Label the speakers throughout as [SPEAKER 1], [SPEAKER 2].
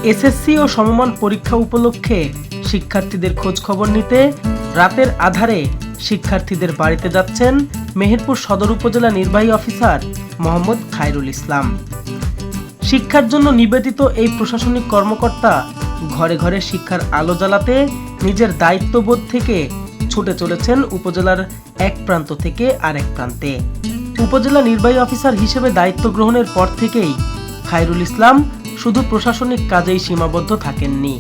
[SPEAKER 1] SSC ও সমমান পরীক্ষা উপলক্ষে শিক্ষার্থীদের খোঁজ খবর নিতে রাতের আধারে শিক্ষার্থীদের বাড়িতে যাচ্ছেন মেহেরপুর সদর উপজেলা নির্বাহী অফিসার মোহাম্মদ খায়রুল ইসলাম। শিক্ষার জন্য নিবেদিত এই প্রশাসনিক কর্মকর্তা ঘরে ঘরে শিক্ষার আলো জ্বালাতে নিজের দায়িত্ববোধ থেকে ছুটে চলেছেন উপজেলার এক প্রান্ত থেকে আরেক প্রান্তে। উপজেলা নির্বাহী অফিসার হিসেবে দায়িত্ব গ্রহণের পর থেকেই খায়রুল ইসলাম শুধু প্রশাসনিক কাজেই সীমাবদ্ধ থাকেননি,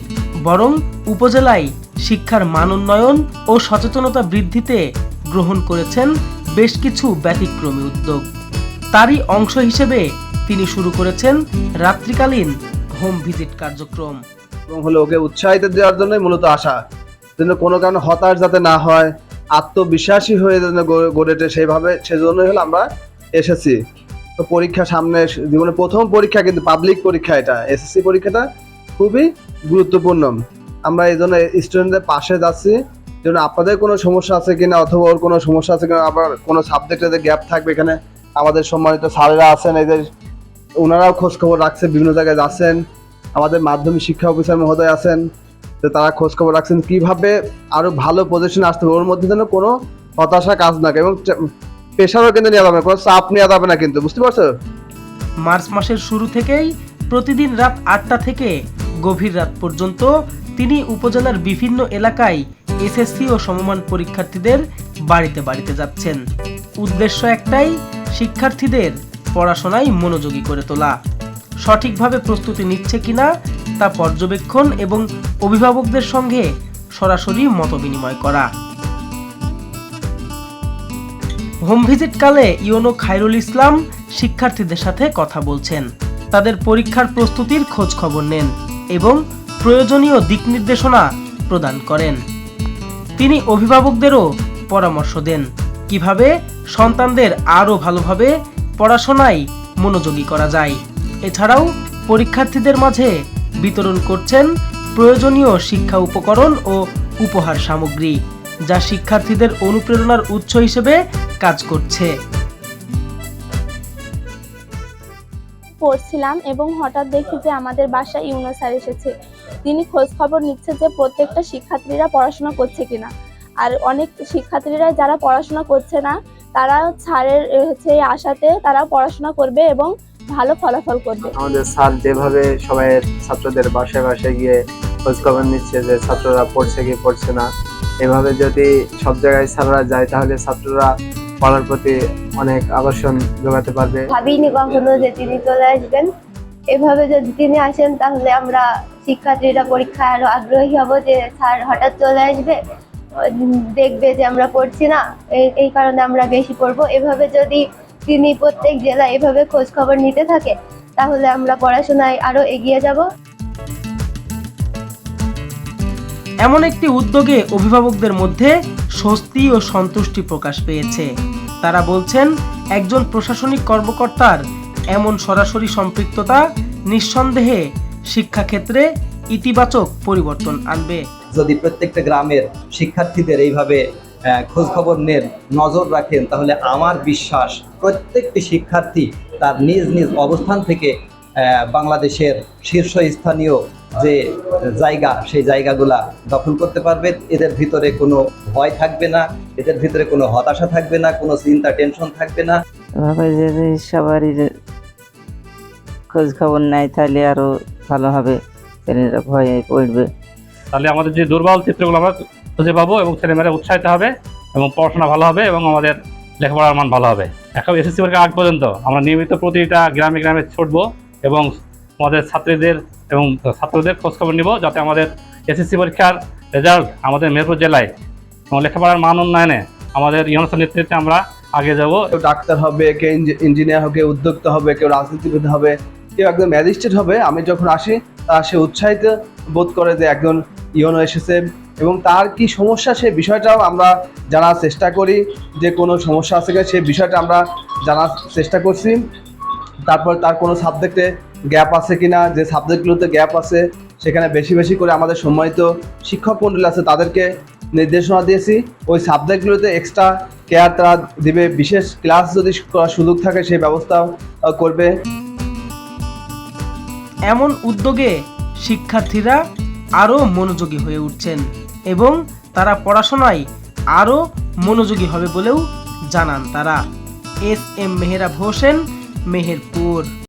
[SPEAKER 1] বরং উপজেলায় শিক্ষার মান উন্নয়ন ও সচেতনতা বৃদ্ধিতে গ্রহণ করেছেন বেশ কিছু ব্যতিক্রমী উদ্যোগ। তারই অংশ হিসেবে তিনি শুরু করেছেন রাত্রিকালীন হোম ভিজিট কার্যক্রম।
[SPEAKER 2] হলো ওকে উৎসাহিত দেওয়ার জন্য মূলত আসা, যেন কোনো কারণে হতাশ যাতে না হয়, আত্মবিশ্বাসী হয়ে যেন গড়ে ওঠে, সেজন্যই হলো আমরা এসেছি। তো পরীক্ষা সামনে, জীবনের প্রথম পরীক্ষা, কিন্তু পাবলিক পরীক্ষা, এটা এসএসসি পরীক্ষাটা খুবই গুরুত্বপূর্ণ। আমরা এই জন্য স্টুডেন্টদের পাশে যাচ্ছি, যেন আপনাদের কোনো সমস্যা আছে কিনা, অথবা ওর কোনো সমস্যা আছে কিনা, আবার কোনো সাবজেক্টে গ্যাপ থাকবে, এখানে আমাদের সম্মানিত স্যারেরা আছেন, এদের ওনারাও খোঁজ খবর রাখছেন, বিভিন্ন জায়গায় যাচ্ছেন, আমাদের মাধ্যমিক শিক্ষা অফিসার মহোদয় আছেন, তো তারা খোঁজ খবর রাখছেন কিভাবে আরো ভালো পজিশনে আসতে হবে। ওর মধ্যে যেন কোনো হতাশা কাজ না, এবং প্রেশারও কিন্তু নেওয়া যাবে না, কোনো চাপ নেওয়া যাবে না, কিন্তু বুঝতে পারছো।
[SPEAKER 1] মার্চ মাসের শুরু থেকেই প্রতিদিন রাত 8টা থেকে গভীর রাত পর্যন্ত তিনি উপজেলার বিভিন্ন এলাকায় এসএসসি ও সমমান পরীক্ষার্থীদের বাড়িতে বাড়িতে যাচ্ছেন। উদ্দেশ্য একটাই, শিক্ষার্থীদের পড়াশোনায় মনোযোগী করে তোলা। সঠিকভাবে প্রস্তুতি নিচ্ছে কিনা তা পর্যবেক্ষণ এবং অভিভাবকদের সঙ্গে সরাসরি মতবিনিময় করা। হোম ভিজিট কালে ইওনো খায়রুল ইসলাম শিক্ষার্থীদের সাথে কথা বলছেন, তাদের পরীক্ষার প্রস্তুতির খোঁজ খবর নেন এবং প্রয়োজনীয় দিক নির্দেশনা প্রদান করেন। তিনি অভিভাবকদেরও পরামর্শ দেন কিভাবে সন্তানদের আরও ভালোভাবে পড়াশোনায় মনোযোগী করা যায়। এছাড়াও পরীক্ষার্থীদের মাঝে বিতরণ করছেন প্রয়োজনীয় শিক্ষা উপকরণ ও উপহার সামগ্রী, যা শিক্ষার্থীদের অনুপ্রেরণার উৎস হিসেবে কাজ করছে।
[SPEAKER 3] পড়ছিলাম এবং হঠাৎ দেখি যে আমাদের বাসায় ইউনো স্যার এসেছে। তিনি খোঁজ খবর নিচ্ছে যে প্রত্যেকটা শিক্ষার্থীরা পড়াশোনা করছে কিনা, আর অনেক শিক্ষার্থীরা যারা পড়াশোনা করছে না তারা স্যারের এই আশাতে তারা পড়াশোনা করবে এবং ভালো ফলাফল করবে।
[SPEAKER 4] আমাদের স্যার যেভাবে সবাই ছাত্রদের বাসায় বাসায় গিয়ে খোঁজ খবর নিচ্ছে যে ছাত্ররা পড়ছে কি পড়ছে না, এভাবে যদি সব জায়গায় স্যাররা যায় তাহলে ছাত্ররা পড়ার প্রতি অনেক আকর্ষণ জোগাতে পারবে।
[SPEAKER 5] ভাবিনি কখনো যে তিনি চলে আসবেন। এভাবে যদি তিনি আসেন তাহলে আমরা শিক্ষার্থীরা পরীক্ষায় আরো আগ্রহী হব যে স্যার হঠাৎ চলে আসবে, দেখবে যে আমরা পড়ছি না, এই কারণে আমরা বেশি পড়বো। এভাবে যদি তিনি প্রত্যেক জেলায় এভাবে খোঁজ খবর নিতে থাকে তাহলে আমরা পড়াশোনায় আরো এগিয়ে যাব।
[SPEAKER 1] এমন একটি উদ্যোগে অভিভাবকদের মধ্যে স্বস্তি ও সন্তুষ্টি প্রকাশ পেয়েছে। তারা বলছেন, একজন প্রশাসনিক কর্মকর্তার এমন সরাসরি সম্পৃক্ততা নিঃসন্দেহে শিক্ষাক্ষেত্রে ইতিবাচক পরিবর্তন আনবে।
[SPEAKER 6] যদি প্রত্যেকটা গ্রামের শিক্ষার্থীদের এইভাবে খোঁজ খবর নেন, নজর রাখেন, তাহলে আমার বিশ্বাস প্রত্যেকটি শিক্ষার্থী তার নিজ নিজ অবস্থান থেকে বাংলাদেশের শীর্ষস্থানীয় যে জায়গা, সেই জায়গাগুলা দখল করতে পারবে। এদের ভিতরে কোনো ভয় থাকবে না, এদের ভিতরে কোনো হতাশা থাকবে না, কোনো চিন্তা টেনশন থাকবে না।
[SPEAKER 7] এভাবে যদি সবারই খোঁজ খবর নেয় তাহলে আরো ভালো হবে, ছেলেরা ভয়ে পড়বে।
[SPEAKER 8] তাহলে আমাদের যে দুর্বল চিত্রগুলো আমরা খুঁজে পাবো এবং ছেলেমেয়েরা উৎসাহিত হবে এবং পড়াশোনা ভালো হবে এবং আমাদের লেখাপড়ার মান ভালো হবে। এখন এসএসসি পরীক্ষার আগ পর্যন্ত আমরা নিয়মিত প্রতিটা গ্রামে গ্রামে ছুটবো এবং আমাদের ছাত্রীদের এবং ছাত্রদের খোঁজখবর নিব, যাতে আমাদের এসএসসি পরীক্ষার রেজাল্ট আমাদের মেহেরপুর জেলায় এবং লেখাপড়ার মান উন্নয়নে আমাদের ইউনুসের নেতৃত্বে আমরা আগে যাব।
[SPEAKER 2] কেউ ডাক্তার হবে, কেউ ইঞ্জিনিয়ার হবে, কেউ উদ্যোক্তা হবে, কেউ রাজনীতিবিদ হবে, কেউ একজন ম্যাজিস্ট্রেট হবে। আমি যখন আসি সে উৎসাহিত বোধ করে যে একজন ইউনো এসেছে, এবং তার কি সমস্যা সেই বিষয়টাও আমরা জানার চেষ্টা করি, যে কোনো সমস্যা আছে কিনা সেই বিষয়টা আমরা জানার চেষ্টা করছি। তারপর তার কোনো সাবজেক্টে গ্যাপ আছে কিনা, যে সাবজেক্টগুলোতে গ্যাপ আছে সেখানে বেশি বেশি করে আমাদের সম্মানিত শিক্ষক মণ্ডলী আছে তাদেরকে নির্দেশনা দিয়েছি, ওই সাবজেক্টগুলোতে এক্সট্রা কেয়ার তারা দিবে, বিশেষ ক্লাস যদি করার সুযোগ থাকে সেই ব্যবস্থাও করবে।
[SPEAKER 1] এমন উদ্যোগে শিক্ষার্থীরা আরও মনোযোগী হয়ে উঠছেন এবং তারা পড়াশোনায় আরও মনোযোগী হবে বলেও জানান তারা। S M Meherab Hossain, Meherpur.